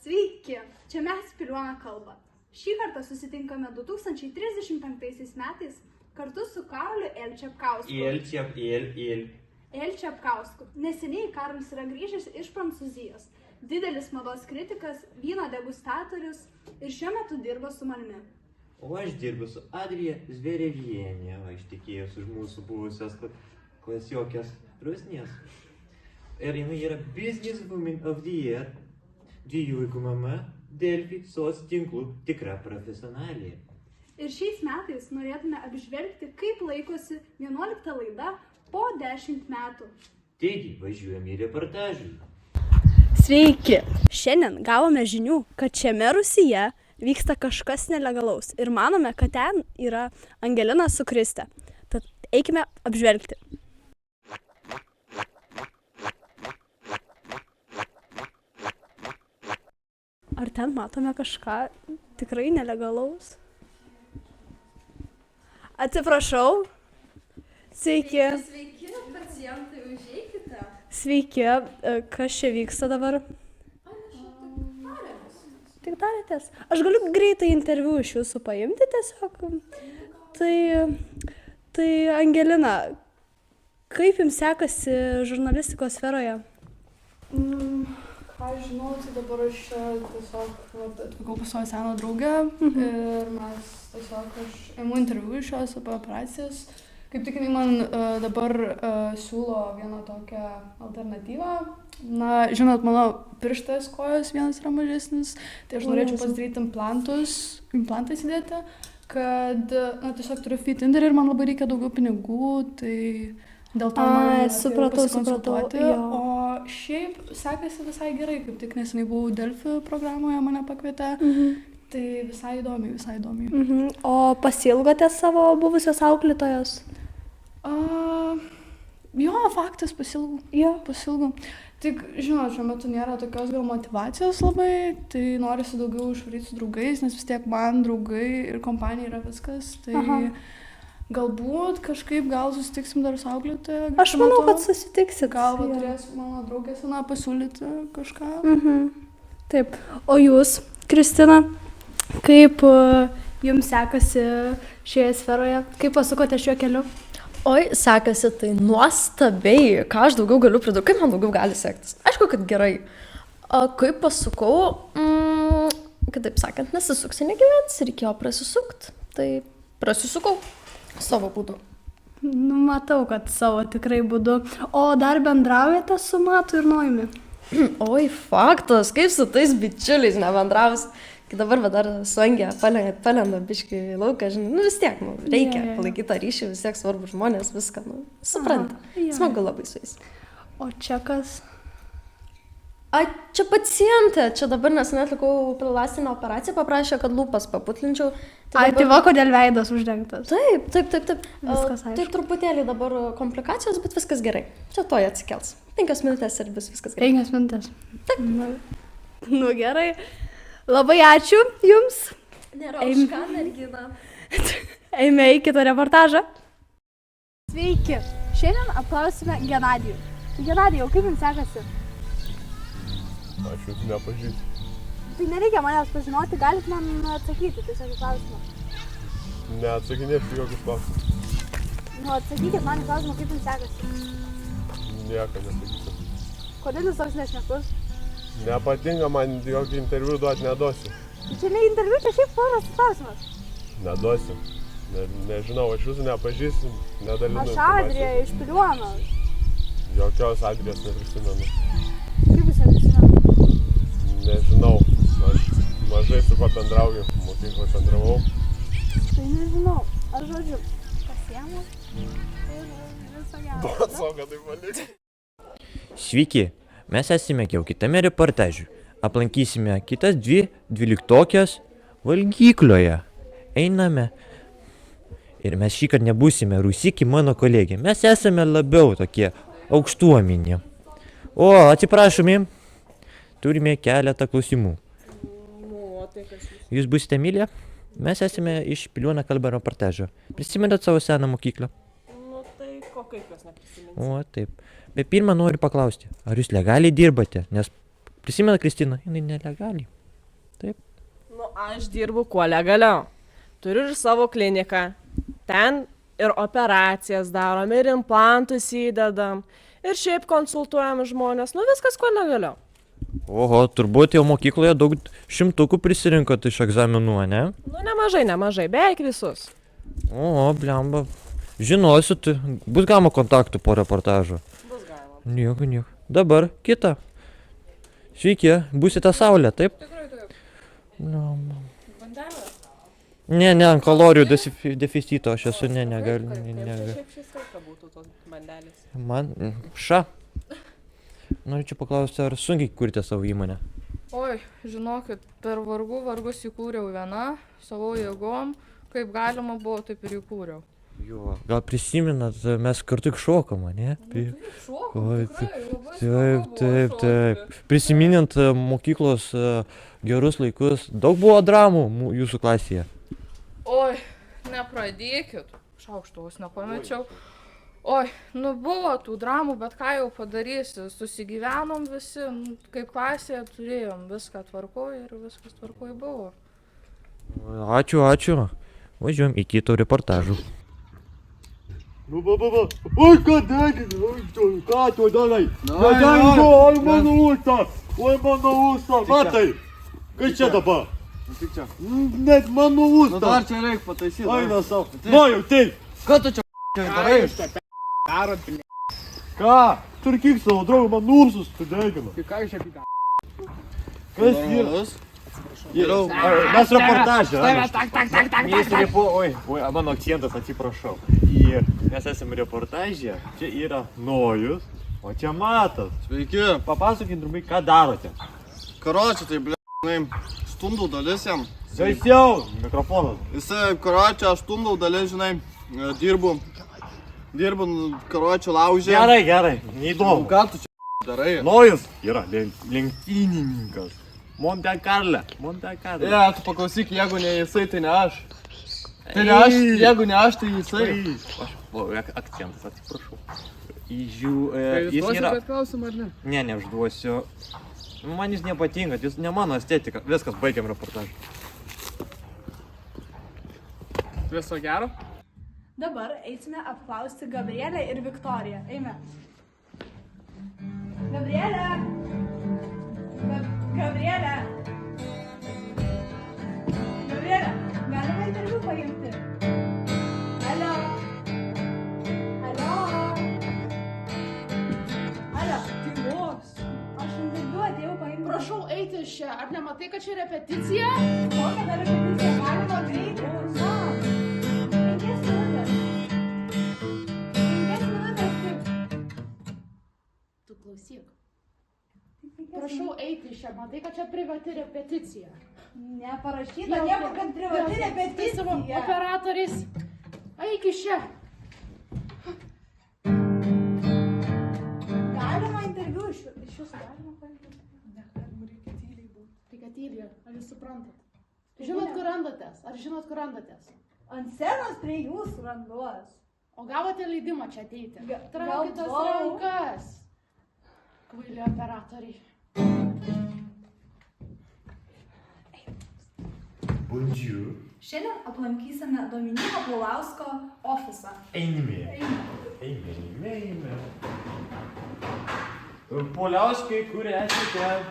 Sveiki, čia mes Piliuona kalba. Šį kartą susitinkame 2035 metais kartu su Karoliu Elčiapkausku. Elčiapkausku. Neseniai Karolis yra grįžęs iš Prancūzijos. Didelis mados kritikas, vyno degustatorius ir šiuo metu dirba su manimi. O aš dirbu su Adrija Zverevienė, o ištekėjus už mūsų buvusios klasiokės Rusnės. Ir jinai yra Business Woman of the Year, 2 vaikų mama, Delfi soc tinklų tikra profesionalė. Ir šiais metais norėtume apžvelgti, kaip laikosi 11 laida po 10 metų. Taigi, važiuojame į reportažą. Sveiki! Šiandien gavome žinių, kad šiame Rūsyje vyksta kažkas nelegalaus ir manome, kad ten yra Angelina su Kriste. Tad eikime apžvelgti. Ar ten matome kažką tikrai nelegalaus? Atsiprašau. Sveiki. Sveiki, pacientai, užeikite. Sveiki. Kas čia vyksta dabar? Tik darėtės. Aš galiu greitai interviu iš jūsų paimti tiesiog. Tai Angelina, kaip jums sekasi žurnalistikos sferoje? Ką aš žinau, tai dabar aš tiesiog atvykau pas savo seną draugę ir mes tiesiog aš ėmiau interviu iš jos apie operacijas. Kaip tik jinai man dabar siūlo vieną tokią alternatyvą. Na, žinot, mano pirštas kojos vienas yra mažesnis, tai aš norėčiau pasidaryti implantą įsidėti, kad, na, tiesiog turiu fit inderį ir man labai reikia daugiau pinigų, tai dėl to man pasikonsultuoti. O šiaip sekasi visai gerai, kaip tik neseniai buvau Delfi programoje, mane pakvietė. Tai visai įdomiai. O pasiilgote savo buvusios auklėtojos? Jo, faktas, pasiilgau. Tik, žinot, šiuo metu nėra tokios gal motyvacijos labai, tai norisi daugiau išvaryti su draugais, nes vis tiek man draugai ir kompanija yra viskas. Tai galbūt kažkaip gal susitiksim dar su auklėtoja. Aš manau, kad susitiksit. Gal turės mano draugė sena pasiūlyti kažką. Taip. O jūs, Kristina, kaip jums sekasi šioje sferoje? Kaip pasukote šiuo keliu? Oi, sekasi tai nuostabiai. Ką aš daugiau galiu pridurti? Kaip man daugiau gali sektis? Aišku, kad gerai. Kaip pasukau, kitaip sakant, nesisuksi negyvens, reikėjo prasisukti. Tai prasisukau savo būdu. Nu, matau, kad savo tikrai būdu. O dar bendraujate su Matu ir Noimi? Oi, faktas, kaip su tais bičiuliais nebendraus. Kai dabar dar su Angė palenda biškį į lauką, žinai, nu vis tiek, reikia palaikyti tą ryšį, vis tiek svarbu žmonės, viską, supranta. Smagu labai su jais. O čia kas? Čia pacientė, čia dabar nesenai atlikau plastinę operaciją, paprašė, kad lūpas paputlinčiau. Tai va, kodėl veidas uždengtas? Taip. Viskas aišku. Tai truputėlį dabar komplikacijos, bet viskas gerai. Čia to atsikels. 5 minutės ir viskas gerai. 5 minutės. Taip. Nu gerai. Labai ačiū jums. Nėra už ką, mergina. Eime į kitą reportažą. Sveiki. Šiandien apklausime Genadijų. Genadijau, kaip jums sekasi? Aš jūsų nepažįstu. Tai nereikia manęs pažinoti, galit man atsakyti tiesiog į klausimą. Neatsakinėsiu jokius klausimus. Nu, atsakykit man į klausimą, kaip jums sekasi. Nieko nesakysiu. Kodėl jūs toks nešnekus? Nepatinka man jokį interviu duoti neduosiu. Čia ne interviu, čia šiaip paprastas klausimas. Neduosiu. Nežinau, aš jūsų nepažįstu, nedalinu Aš informacijos. Adrija iš Piliuonos. Jokios Adrijos neprisimenu. Kaip jūs neprisimenu? Nežinau, aš mažai su kuo bendrauju, mokykloje bendravau. Tai nežinau, aš žodžiu pasiemu ir visą gerą. Patsauga tai palik. Sveiki, mes esame jau kitame reportažu. Aplankysime kitas 2 dvyliktokės valgykloje. Einame. Ir mes šįkart nebūsime Rūsy, kaip mano kolegė. Mes esame labiau tokie aukštuomenė. O, atsiprašome, turime keletą klausimų. Jūs būsite Emilija? Mes esame iš Piliuona kalba reportažo. Prisimenat savo seną mokyklą? Nu tai kaip jos neprisiminti? O, taip. Bet pirmą noriu paklausti, ar jūs legaliai dirbate? Nes prisimena Kristina, jinai nelegaliai. Taip. Nu, aš dirbu kuo legaliau. Turiu ir savo kliniką. Ten ir operacijas darom, ir implantus įdedam, ir šiaip konsultuojam žmonės. Nu, viskas kuo legaliau. Oho, turbūt jau mokykloje daug šimtukų prisirinkot iš egzaminų, ne? Nu, nemažai, beveik visus. Oho, blemba. Žinosiu, tai bus galima kontaktų po reportažo. Bus galima. Nieko. Dabar kita. Sveiki, būsite saulė, taip? Tikrai taip. Blemba. Bandelė? Ne, ant kalorijų deficito aš esu, negaliu. Šiaip šis skaita būtų tos bandelės. Man, ša. Norėčiau paklausti, ar sunkiai kurite savo įmonę? Oi, žinokit, per vargus įkūriau viena, savo jėgom, kaip galima buvo, taip ir įkūriau. Jo, gal prisiminat, mes kartu tik šokam, ne? Oi, taip. Prisiminint mokyklos gerus laikus, daug buvo dramų jūsų klasėje. Oi, nepradėkit, šaukštuvus nepamečiau. Oi, nu buvo tų dramų, bet ką jau padarysi, susigyvenom visi, kaip klasėje turėjom, viską tvarkoj ir viskas tvarkoj buvo. Ačiū. Važiuojam į kitų reportažų. Nu, oi, ką degini, ką tu darai? Oi, mano ūsta, matai, kai čia dabar? Net mano ūsta. Nu dar čia reikia pataisyti. Eina savo, jau taip. Ką tu čia darai? Ką? Turkyk savo draugą, man ursus, tu degina. Ką iš čia pika? Kas yra? Mes reportažą. Oi, mano akcentas, atsiprašau. Mes esame reportažė, čia yra Nojus, o čia Matas. Sveiki. Papasakokit trumpai, ką darote. Karočią, tai stundų dalis jam. Gaisiau, mikrofonas. Jisai, karočią, aš stundų dalis, žinai, dirbu, karočią laužė. Gerai, neįdomu. Ką tu čia darai? Nojus yra lenktynininkas. Monte Carlo. Ja, tu paklausyk, jeigu ne jisai, tai ne aš. Tai ne aš, jeigu ne aš, tai jisai. Akcentas, atsiprašau. Jis yra... klausimą, ar ne? Ne, užduosiu. Man jis nepatinka, jis ne mano estetika. Viskas, baigiam reportažą. Viso gero? Dabar eisime apklausti Gabrielę ir Viktoriją. Eime. Gabrielė! Gabrielė! Gabrielė, galima interviu paimti? Alio? Tylos. Aš interviu atėjau paimti. Prašau eiti iš čia, ar nematai, kad čia repeticija? Kokia dar repeticija? Galima greitai. Tu klausyk. Prašau eiti iš čia, matai, kad čia privati repeticija. Neparašyta nieko, kad privati repeticija. Savo operatoriais. Eik iš čia. Galima interviu iš jūsų galima paimti? Reikia tyliai būti. Tai kad tyliai, ar jūs suprantat? Žinot, kur randatės? Ant scenos prie jūsų randuos. O gavote leidimą čia ateiti? Traukite gavau. rankas. Kvaili operatoriai. Bonjour. Šiandien aplankysime Dominyko Pulausko ofisą. Einime. Puliauskai, kur esate?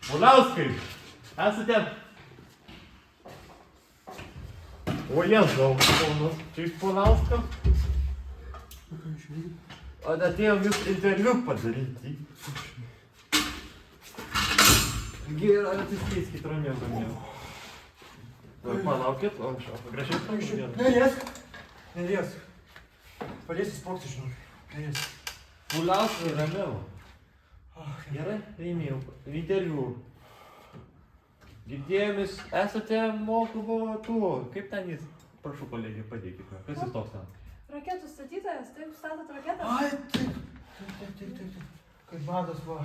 Puliauskai, esate? O Jėzau, ponas, čia iš Puliausko? O atėjom jūs interviu padaryti. Gerai, atsiskleiskit ramiau. Palaukit, o aš gražiai pažiūrėjau. Neliesk. Padėsi sprogti, žinok. Neliesk. Puliauskai, ramiau. Gerai, laimėjau. Interviu. Girdėjomis, esate mokomo tuo. Kaip ten jis? Prašau, kolegė, padėkite. Kas jis toks ten? Raketų statytojas, taip statot raketas? Ai, taip. Kaip madas va.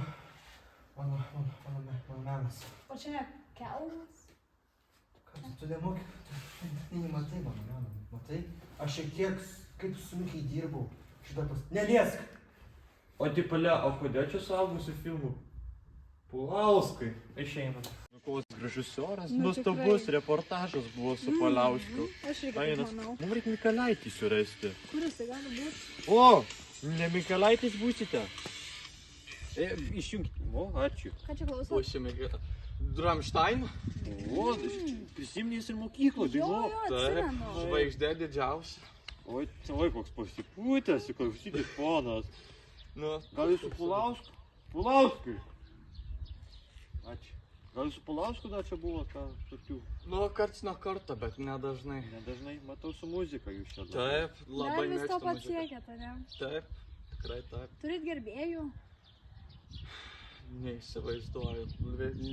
Mano menas. O čia ne kelmas? Tu nemoki, tu nematai mano meno. Matai? Aš šiek tiek kaip sunkiai dirbau. Neliesk! O tipalia, o kodėl čia suaugusių filmų? Pulauskai. Išeinam. koks gražus oras, Nu, nuostabus reportažas buvo su Paliausku. Aš irgi taip Fainas. manau. Mums reikia Mikalaitį surasti. Kuris tai gali būti? O, ne Mikalaitis būsite. Išjungkite. O, ačiū. Ką čia klausau? Klausėme Drumstein. O, prisimnės ir mokyklą, Jo, dainok. atsimenu. Žvaigždė didžiausia. Oi, koks pasipūtęs, klausykit ponas. Nu, Gal jūs su Pulausku? Pulauskui. Ačiū. Gal jūs su Pulausku dar čia buvo tokių? nu, karts nuo karto, bet nedažnai. Nedažnai matau su muzika jūs čia. Taip, labai Dar vis to mėgstu pat muziką. siekėte, ne? Taip, tikrai taip. Turit gerbėjų? Neįsivaizduoju,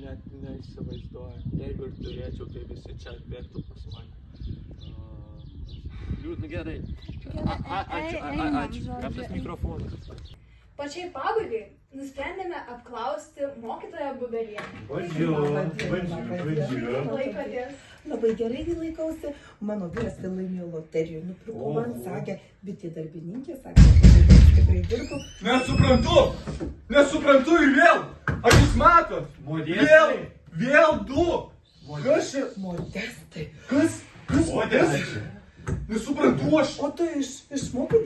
net neįsivaizduoju. Jeigu ir turėčiau, tai visi čia atbėgtų pas mane. Liūdna, gerai. Einam, Ačiū. žodžiu, Kam tas mikrofonas? Pačiai pabaigai nusprendėme apklausti mokytoją Bubelienę. Laikotės. Labai gerai laikausi. Mano vyras vėl laimėjo loterijų. Nupirko man, sakė, bitė darbininkė, sakė, aš tikrai dirbu. Nesuprantu ir vėl! Ar jūs matot? Vėl du! Kas čia? Modestai. Kas? Modestai. Nesuprantu aš. O tu išmokai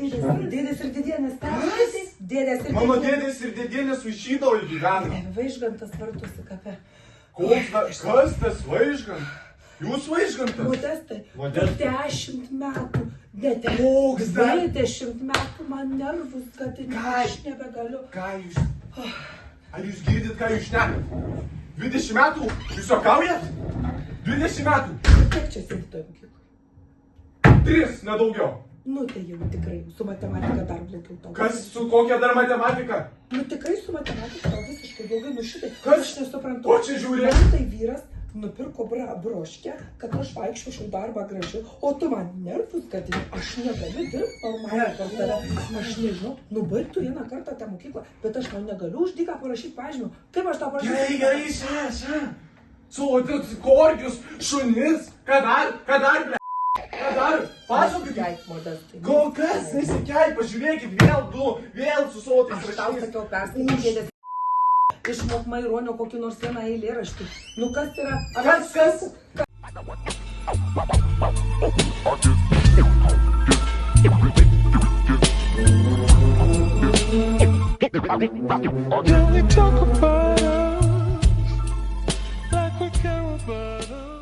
dėdės ir dėdienės perskaityti? Dėdės ir Mano dėdės ir dėdienės su Žydauju gyvena. Vaižgantas vartusi kape. Kas tas Vaižgantas? Jūs Vaižgantas? Modestai. Modestai. 10 metų. Net Koks dar? 20 metų man nervus, kad aš nebegaliu. Ką jūs? Ar jūs girdit, ką jūs šnekat? 20 metų? Jūs juokaujat? 20 metų? Kiek čia sėdi toj mokykloj? 3, nedaugiau. Nu tai jau tikrai, su matematika dar blogiau tau. Kas su kokia dar matematika? Nu tikrai su matematika tau visiškai blogai, nu šitai. Kas? Aš nesuprantu. O čia žiūrėk. Man tai vyras nupirko broškę, kad aš vaikščiočiau darbą gražiu, o tu man nervus gadini, aš negaliu dirbti normaliai per tave. Aš nežinau, nubaig tu vieną kartą tą mokyklą, bet aš tau negaliu už dyką parašyti pažymį. Kaip aš tau parašysiu? Gerai, čia. Suotis, korgius, šunis. Ką dar, ble? Ką dar? Pasakokit. Nesikeik, Modestai. Kol kas nesikeik, pažiūrėkit, vėl su savo tais Aš tau raštais. sakiau perskaityti. Išmok Maironio kokį nors vieną eilėraštį. Nu kas yra? Kas? Can we talk about us like we care about us?